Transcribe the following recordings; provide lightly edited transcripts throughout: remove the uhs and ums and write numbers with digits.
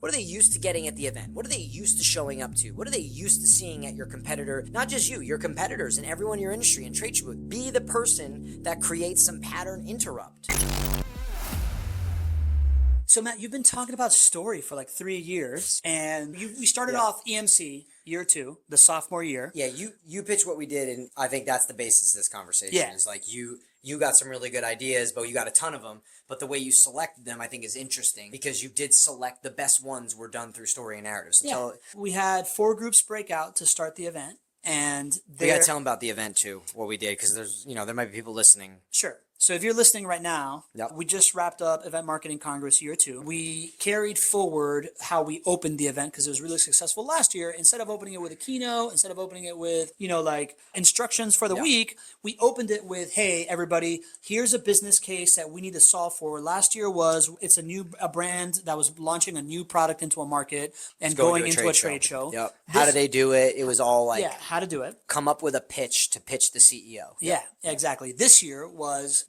What are they used to getting at the event? What are they used to showing up to? What are they used to seeing at your competitor? Not just you, your competitors and everyone in your industry and trade show. Be the person that creates some pattern interrupt. So Matt, you've been talking about story for like 3 years, and we started off EMC year 2, the sophomore year. Yeah, you pitched what we did, and I think that's the basis of this conversation. Yeah. Is like you got some really good ideas, but you got a ton of them. But the way you selected them, I think, is interesting because you did select the best ones were done through story and narrative. So We had 4 groups break out to start the event, and we got to tell them about the event too, what we did, because there's there might be people listening. Sure. So if you're listening right now, Yep. we just wrapped up Event Marketing Congress year 2. We carried forward how we opened the event because it was really successful last year. Instead of opening it with a keynote, instead of opening it with, like instructions for the week, we opened it with, hey, everybody, here's a business case that we need to solve for. Last year it's a brand that was launching a new product into a market and going into a trade show. Yep. How do they do it? It was all like, how to do it. Come up with a pitch to pitch the CEO. Yeah, exactly. This year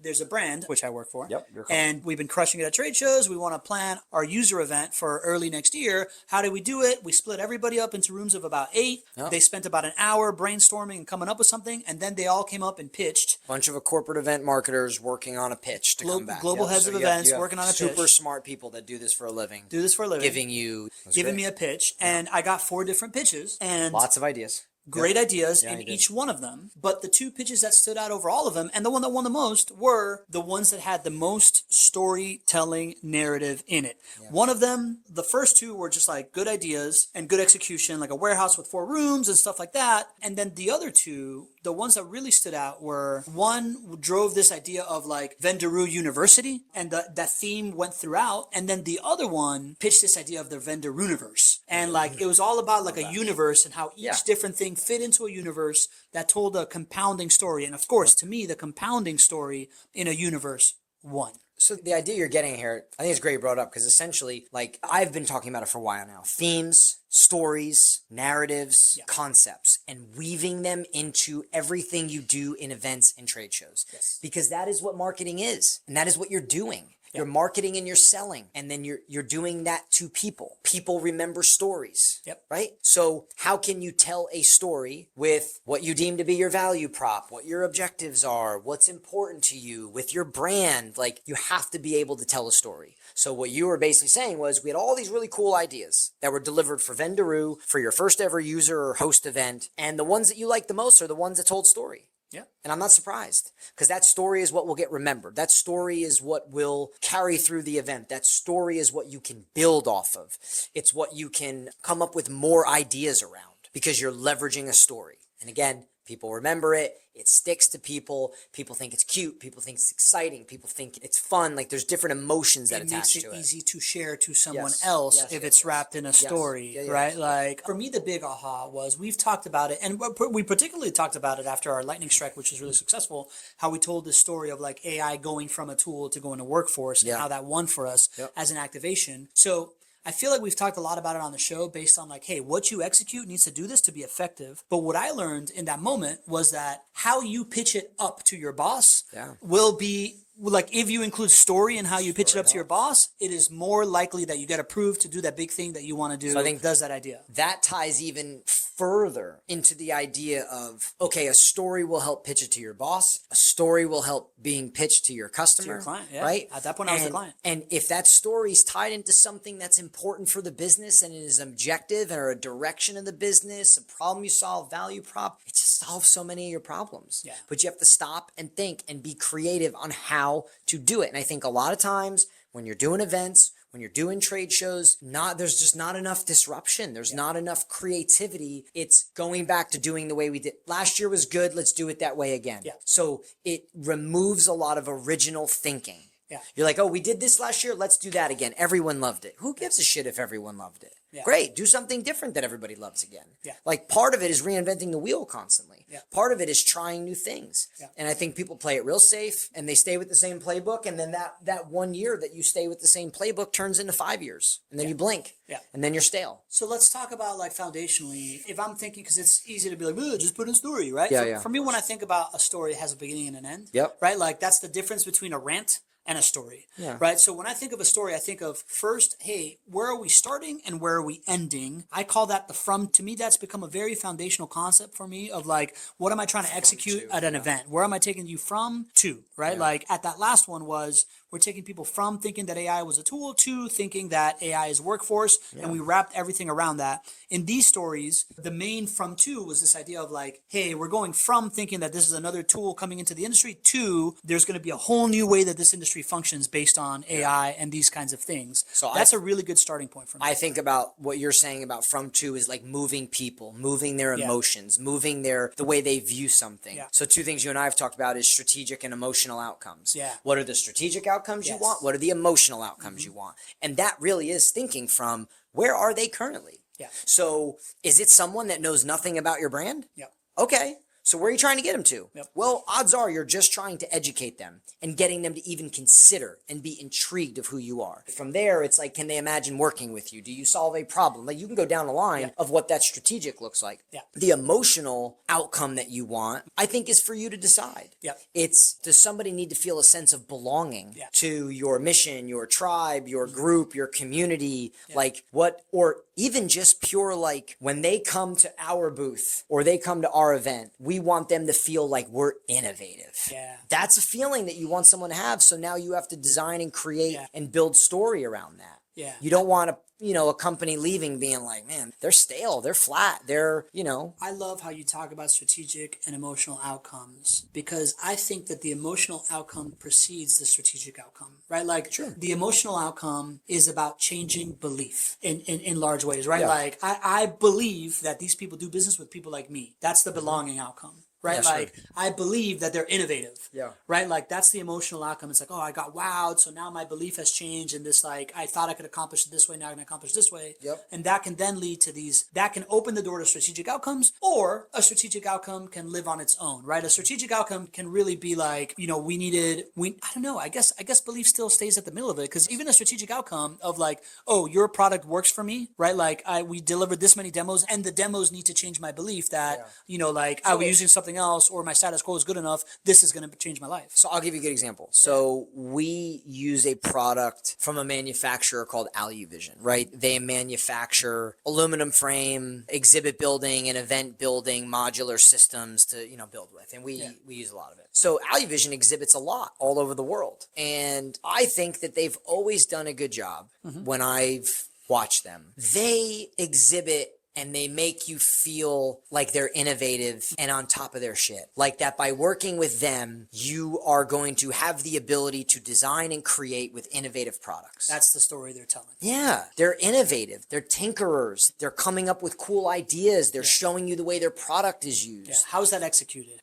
there's a brand, which I work for. Yep. And we've been crushing it at trade shows. We want to plan our user event for early next year. How do we do it? We split everybody up into rooms of about 8. Yep. They spent about an hour brainstorming and coming up with something. And then they all came up and pitched. Bunch of a corporate event marketers working on a pitch to come back. Global heads of events working on a pitch. Super smart people that do this for a living. Giving me a pitch. And I got 4 different pitches. And lots of ideas. Great ideas in each one of them. But the 2 pitches that stood out over all of them, and the one that won the most, were the ones that had the most storytelling narrative in it. Yeah. One of them, the first 2 were just like good ideas and good execution, like a warehouse with 4 rooms and stuff like that. And then the other 2, the ones that really stood out were, one drove this idea of like Vendaroo University, and that theme went throughout. And then the other one pitched this idea of the Vendarooniverse. And like, it was all about like a universe and how each different thing fit into a universe that told a compounding story. And of course, to me, the compounding story in a universe won. So the idea you're getting here, I think it's great you brought it up, because essentially, like, I've been talking about it for a while now. Themes, stories, narratives, concepts, and weaving them into everything you do in events and trade shows. Yes. Because that is what marketing is, and that is what you're doing. You're marketing and you're selling, and then you're doing that to people. People remember stories, right? So how can you tell a story with what you deem to be your value prop, what your objectives are, what's important to you, with your brand? Like, you have to be able to tell a story. So what you were basically saying was, we had all these really cool ideas that were delivered for Vendaroo, for your first ever user or host event, and the ones that you like the most are the ones that told story. Yeah. And I'm not surprised, because that story is what will get remembered. That story is what will carry through the event. That story is what you can build off of. It's what you can come up with more ideas around, because you're leveraging a story. And again, people remember it. It sticks to people. People think it's cute. People think it's exciting. People think it's fun. Like, there's different emotions that attach to it. It makes it easy to share to someone else if it's wrapped in a story, right? Like, for me, the big aha was, we've talked about it, and we particularly talked about it after our lightning strike, which was really successful, how we told this story of like AI going from a tool to going to workforce, and how that won for us as an activation. So I feel like we've talked a lot about it on the show based on like, hey, what you execute needs to do this to be effective. But what I learned in that moment was that how you pitch it up to your boss will be, like, if you include story in how you pitch it up to your boss, it is more likely that you get approved to do that big thing that you want to do. So I think does that idea. That ties even further into the idea of, okay, a story will help pitch it to your boss. A story will help being pitched to your customer. To your client, right? At that point, I was the client. And if that story is tied into something that's important for the business and is objective or a direction of the business, a problem you solve, value prop, it just solves so many of your problems. Yeah. But you have to stop and think and be creative on how to do it. And I think a lot of times when you're doing events, when you're doing trade shows, there's just not enough disruption. There's not enough creativity. It's going back to doing the way we did. Last year was good. Let's do it that way again. Yeah. So it removes a lot of original thinking. Yeah. You're like, oh, we did this last year. Let's do that again. Everyone loved it. Who gives a shit if everyone loved it? Yeah. Great. Do something different that everybody loves again. Yeah. Like, part of it is reinventing the wheel constantly. Yeah. Part of it is trying new things. Yeah. And I think people play it real safe and they stay with the same playbook. And then that 1 year that you stay with the same playbook turns into 5 years. And then you blink. Yeah. And then you're stale. So let's talk about, like, foundationally, if I'm thinking, because it's easy to be like, just put in a story, right? Yeah, For me, when I think about a story, it has a beginning and an end. Yep. Right? Like, that's the difference between a rant and a story, Yeah. right? So when I think of a story, I think of first, hey, where are we starting and where are we ending? I call that the from. To me, that's become a very foundational concept for me of like, what am I trying to execute at an event? Where am I taking you from to, right? Like at that last one was, we're taking people from thinking that AI was a tool to thinking that AI is workforce, and we wrapped everything around that. In these stories, the main from to was this idea of like, hey, we're going from thinking that this is another tool coming into the industry to there's going to be a whole new way that this industry functions based on AI and these kinds of things. So that's a really good starting point for me. I think about what you're saying about from to is like moving people, moving their emotions, moving the way they view something. Yeah. So two things you and I have talked about is strategic and emotional outcomes. Yeah. What are the strategic outcomes you want? What are the emotional outcomes you want? And that really is thinking from where are they currently? Yeah. So is it someone that knows nothing about your brand? Yep. Okay. So where are you trying to get them to? Yep. Well, odds are you're just trying to educate them and getting them to even consider and be intrigued of who you are. From there, it's like, can they imagine working with you? Do you solve a problem? Like you can go down the line of what that strategic looks like. Yeah. The emotional outcome that you want, I think, is for you to decide. Yeah. It's, does somebody need to feel a sense of belonging to your mission, your tribe, your group, your community? Like what, or even just pure, like when they come to our booth or they come to our event, we want them to feel like we're innovative. Yeah. That's a feeling that you want someone to have. So now you have to design and create and build story around that. Yeah. You don't want a company leaving being like, man, they're stale, they're flat, I love how you talk about strategic and emotional outcomes because I think that the emotional outcome precedes the strategic outcome, right? Like the emotional outcome is about changing belief in large ways, right? Like I believe that these people do business with people like me. That's the belonging outcome. Right? Yeah, like I believe that they're innovative. Yeah. Right? Like that's the emotional outcome. It's like, oh, I got wowed. So now my belief has changed and this like, I thought I could accomplish it this way. Now I can accomplish this way. Yep. And that can then lead to that can open the door to strategic outcomes, or a strategic outcome can live on its own, right? A strategic outcome can really be like, I don't know. I guess belief still stays at the middle of it. Cause even a strategic outcome of like, oh, your product works for me, right? Like we delivered this many demos and the demos need to change my belief that, I was using something else or my status quo is good enough, this is going to change my life. So I'll give you a good example. So we use a product from a manufacturer called AluVision, right? They manufacture aluminum frame, exhibit building and event building modular systems to, build with. And we use a lot of it. So AluVision exhibits a lot all over the world. And I think that they've always done a good job when I've watched them. They exhibit and they make you feel like they're innovative and on top of their shit. Like that by working with them, you are going to have the ability to design and create with innovative products. That's the story they're telling. Yeah, they're innovative. They're tinkerers. They're coming up with cool ideas. They're showing you the way their product is used. Yeah. How's that executed?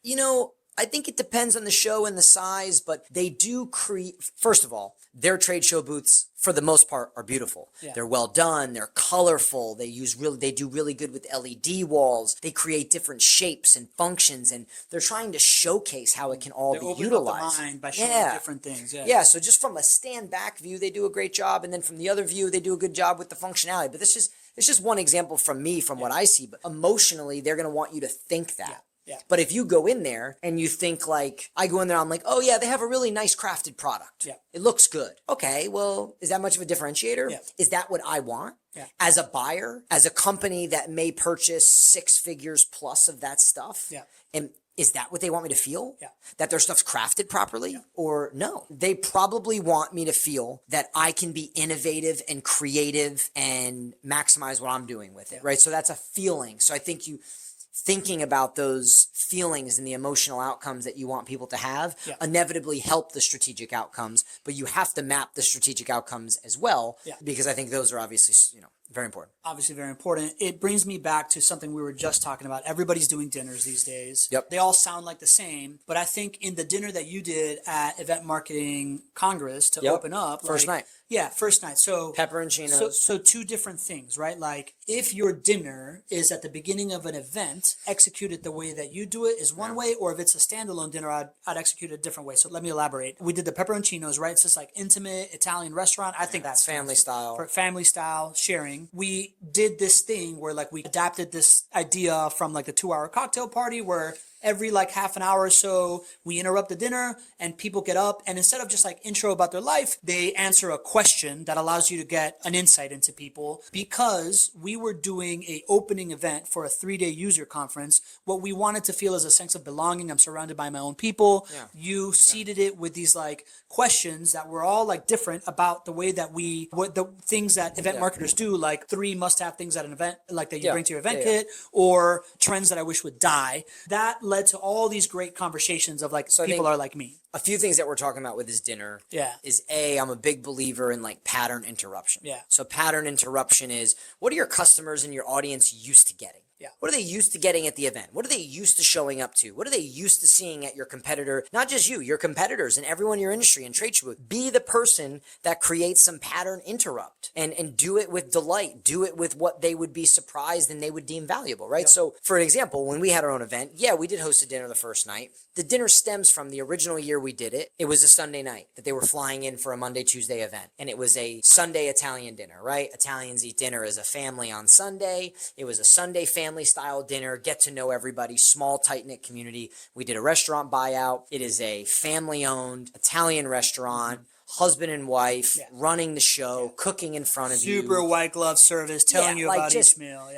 I think it depends on the show and the size, but they do create, first of all, their trade show booths, for the most part, are beautiful. Yeah. They're well done. They're colorful. They do really good with LED walls. They create different shapes and functions, and they're trying to showcase how it can all be utilized. Up the mind by showing different things. Yeah. So just from a stand back view, they do a great job, and then from the other view, they do a good job with the functionality. But it's just one example from me, from what I see. But emotionally, they're going to want you to think that. Yeah. But if you go in there and you think like, I go in there, I'm like, oh yeah, they have a really nice crafted product. Yeah. It looks good. Okay, well, is that much of a differentiator? Yeah. Is that what I want? Yeah. As a buyer, as a company that may purchase 6 figures plus of that stuff? Yeah. And is that what they want me to feel? Yeah. That their stuff's crafted properly? Yeah. Or no? They probably want me to feel that I can be innovative and creative and maximize what I'm doing with it, right? So that's a feeling. So I think thinking about those feelings and the emotional outcomes that you want people to have inevitably help the strategic outcomes, but you have to map the strategic outcomes as well, because I think those are obviously, very important. Obviously very important. It brings me back to something we were just talking about. Everybody's doing dinners these days. Yep. They all sound like the same, but I think in the dinner that you did at EventMarketing Congress to open up. First night. Yeah, first night. So pepperoncinos. So two different things, right? Like if your dinner is at the beginning of an event, executed the way that you do it is one way, or if it's a standalone dinner, I'd execute it a different way. So let me elaborate. We did the pepperoncinos, right? It's just like intimate Italian restaurant. I think that's family style. For family style sharing. We did this thing where like we adapted this idea from like the 2-hour cocktail party where every like half an hour or so, we interrupt the dinner and people get up, and instead of just like intro about their life, they answer a question that allows you to get an insight into people. Because we were doing a opening event for a 3-day user conference, what we wanted to feel is a sense of belonging. I'm surrounded by my own people. Yeah. You seeded it with these like questions that were all like different about the way that what the things that event marketers do, like 3 must-have things at an event, like that you bring to your event kit, or trends that I wish would die. That led to all these great conversations of like, people are like me. A few things that we're talking about with this dinner is I'm a big believer in like pattern interruption. Yeah. So pattern interruption is, what are your customers and your audience used to getting? Yeah. What are they used to getting at the event? What are they used to showing up to? What are they used to seeing at your competitor? Not just you, your competitors and everyone in your industry and trade show booth. Be the person that creates some pattern interrupt and do it with delight. Do it with what they would be surprised and they would deem valuable, right? Yep. So for an example, when we had our own event, we did host a dinner the first night. The dinner stems from the original year we did it. It was a Sunday night that they were flying in for a Monday, Tuesday event. And it was a Sunday Italian dinner, right? Italians eat dinner as a family on Sunday. It was a Sunday family style dinner, get to know everybody, small, tight-knit community. We did a restaurant buyout. It is a family-owned Italian restaurant, husband and wife, running the show, cooking in front of you. Super white glove service, telling you about each meal.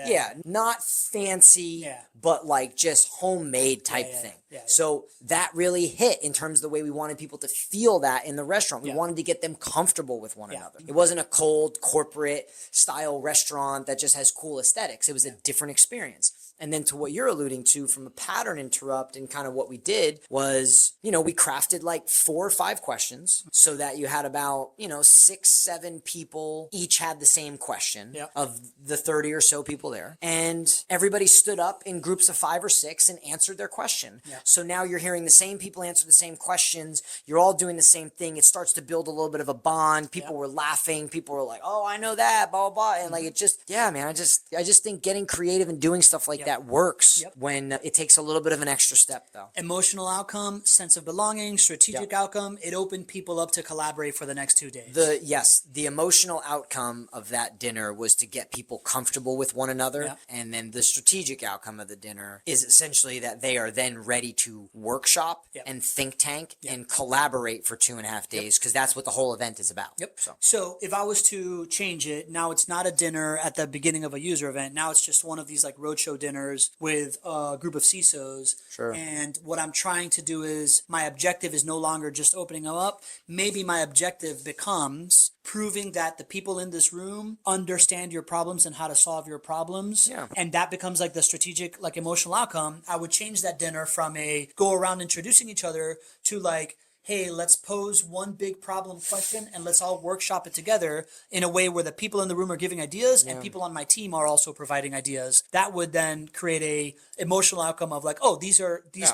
Not fancy, but like just homemade type thing. So that really hit in terms of the way we wanted people to feel that in the restaurant. We wanted to get them comfortable with one another. It wasn't a cold corporate style restaurant that just has cool aesthetics. It was a different experience. And then to what you're alluding to from a pattern interrupt, and kind of what we did was, we crafted like 4 or 5 questions so that you had about, 6, 7 people each had the same question of the 30 or so people there. And everybody stood up in groups of 5 or 6 and answered their question. So now you're hearing the same people answer the same questions. You're all doing the same thing. It starts to build a little bit of a bond. People were laughing. People were like, oh, I know that, blah, blah, blah. And like, it just, man, I just think getting creative and doing stuff like that works when it takes a little bit of an extra step though. Emotional outcome, sense of belonging, strategic outcome. It opened people up to collaborate for the next 2 days. The emotional outcome of that dinner was to get people comfortable with one another. And then the strategic outcome of the dinner is essentially that they are then ready to workshop and think tank and collaborate for 2.5 days, because that's what the whole event is about. So if I was to change it, now it's not a dinner at the beginning of a user event. Now it's just one of these like roadshow dinners with a group of CISOs. And what I'm trying to do is, my objective is no longer just opening them up. Maybe my objective becomes proving that the people in this room understand your problems and how to solve your problems. And that becomes like the strategic, like emotional outcome. I would change that dinner from a go around introducing each other to like, hey, let's pose one big problem question and let's all workshop it together in a way where the people in the room are giving ideas and people on my team are also providing ideas. That would then create a emotional outcome of like, oh, these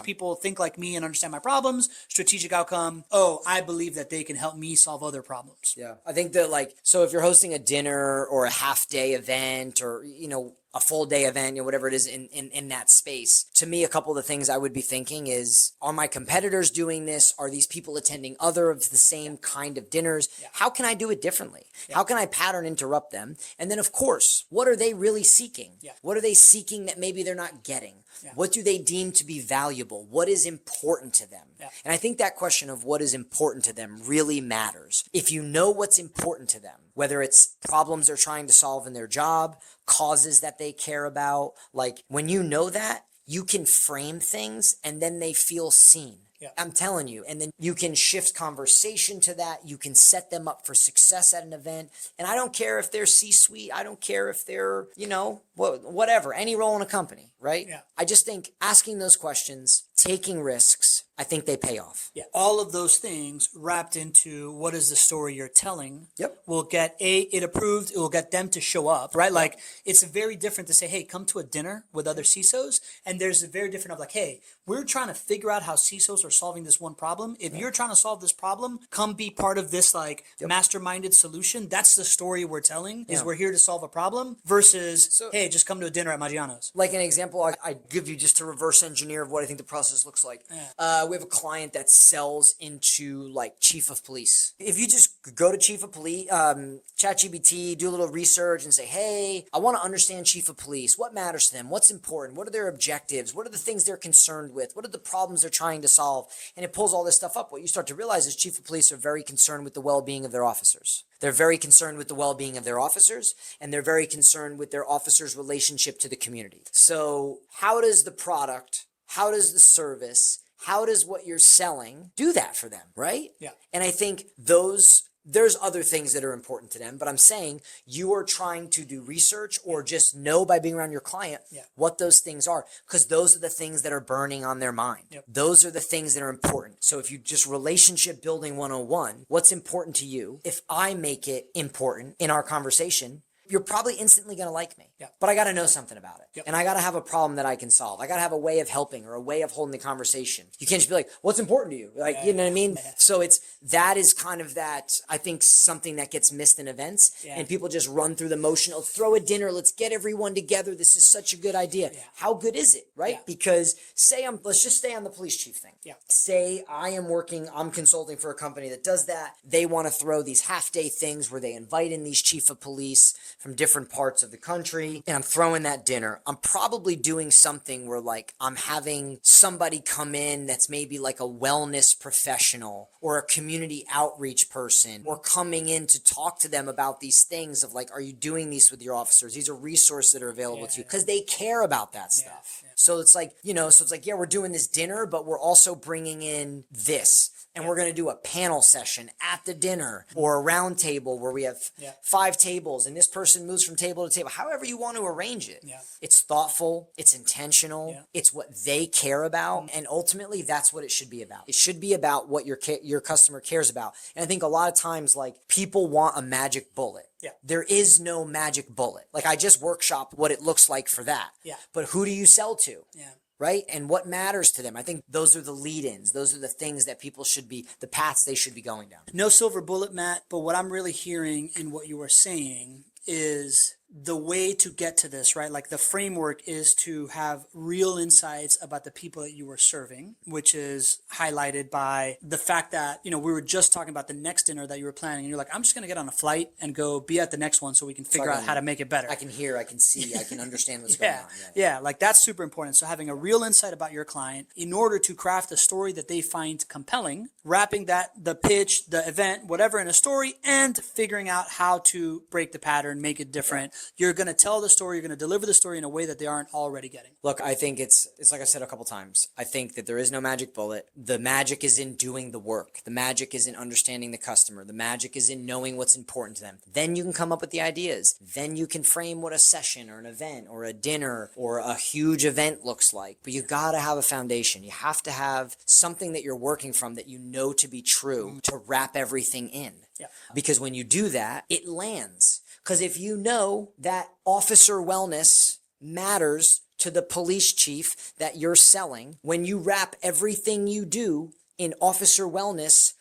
people think like me and understand my problems. Strategic outcome, oh, I believe that they can help me solve other problems. I think that so if you're hosting a dinner or a half-day event or, a full day event, whatever it is in that space. To me, a couple of the things I would be thinking is, are my competitors doing this? Are these people attending other of the same kind of dinners? How can I do it differently? How can I pattern interrupt them? And then of course, what are they really seeking? What are they seeking that maybe they're not getting? What do they deem to be valuable? What is important to them? And I think that question of what is important to them really matters. If you know what's important to them, whether it's problems they're trying to solve in their job, causes that they care about, like when you know that, you can frame things and then they feel seen. I'm telling you. And then you can shift conversation to that. You can set them up for success at an event. And I don't care if they're C-suite. I don't care if they're, whatever, any role in a company, right? I just think asking those questions, taking risks, I think they pay off. All of those things wrapped into what is the story you're telling will get it approved. It will get them to show up, right? Like it's very different to say, hey, come to a dinner with other CISOs. And there's a very different of like, hey, we're trying to figure out how CISOs are solving this one problem. If you're trying to solve this problem, come be part of this like masterminded solution. That's the story we're telling, is we're here to solve a problem versus, hey, just come to a dinner at Mariano's. Like an example I give you just to reverse engineer of what I think the process looks like. We have a client that sells into like chief of police. If you just go to chief of police, ChatGPT, do a little research and say, hey, I want to understand chief of police. What matters to them? What's important? What are their objectives? What are the things they're concerned with? What are the problems they're trying to solve? And it pulls all this stuff up. What you start to realize is chief of police are very concerned with the well-being of their officers. They're very concerned with the well-being of their officers, and they're very concerned with their officers' relationship to the community. So how does the product, how does the service, how does what you're selling do that for them, right? Yeah. And I think there's other things that are important to them, but I'm saying you are trying to do research or just know by being around your client what those things are, because those are the things that are burning on their mind. Yep. Those are the things that are important. So if you just relationship building 101, what's important to you? If I make it important in our conversation, you're probably instantly going to like me. Yep. But I got to know something about it. Yep. And I got to have a problem that I can solve. I got to have a way of helping or a way of holding the conversation. You can't just be like, what's important to you? Like, you know what I mean? So that is kind of that, I think, something that gets missed in events, and people just run through the motion. Let's throw a dinner. Let's get everyone together. This is such a good idea. Yeah. How good is it? Right? Yeah. Because let's just stay on the police chief thing. Yeah. Say I'm consulting for a company that does that. They want to throw these half-day things where they invite in these chief of police from different parts of the country, and I'm throwing that dinner. I'm probably doing something where like I'm having somebody come in that's maybe like a wellness professional or a community outreach person, or coming in to talk to them about these things of like, are you doing these with your officers? These are resources that are available to you because they care about that stuff. Yeah. So it's like, we're doing this dinner, but we're also bringing in this. And we're going to do a panel session at the dinner or a round table where we have 5 tables and this person moves from table to table. However you want to arrange it. Yeah. It's thoughtful. It's intentional. Yeah. It's what they care about. And ultimately, that's what it should be about. It should be about what your customer cares about. And I think a lot of times, like, people want a magic bullet. Yeah. There is no magic bullet. Like, I just workshopped what it looks like for that. Yeah. But who do you sell to? Yeah. Right? And what matters to them? I think those are the lead-ins. Those are the things that people should be, the paths they should be going down. No silver bullet, Matt, but what I'm really hearing in what you were saying is the way to get to this, right? Like the framework is to have real insights about the people that you are serving, which is highlighted by the fact that, we were just talking about the next dinner that you were planning, and you're like, I'm just going to get on a flight and go be at the next one so we can figure out how to make it better. I can hear, I can see, I can understand what's going on. Yeah, like that's super important. So having a real insight about your client in order to craft a story that they find compelling, wrapping the pitch, the event, whatever in a story, and figuring out how to break the pattern, make it different. Yeah. You're going to tell the story, you're going to deliver the story in a way that they aren't already getting. Look, I think it's like I said a couple times. I think that there is no magic bullet. The magic is in doing the work. The magic is in understanding the customer. The magic is in knowing what's important to them. Then you can come up with the ideas. Then you can frame what a session or an event or a dinner or a huge event looks like. But you got to have a foundation. You have to have something that you're working from that you know to be true to wrap everything in. Yeah. Because when you do that, it lands. Because if you know that officer wellness matters to the police chief that you're selling, when you wrap everything you do in officer wellness,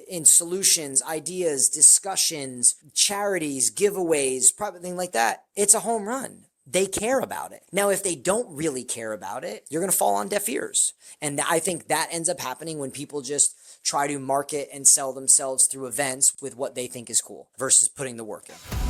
in solutions, ideas, discussions, charities, giveaways, probably thing like that, it's a home run. They care about it. Now, if they don't really care about it, you're going to fall on deaf ears. And I think that ends up happening when people just try to market and sell themselves through events with what they think is cool versus putting the work in.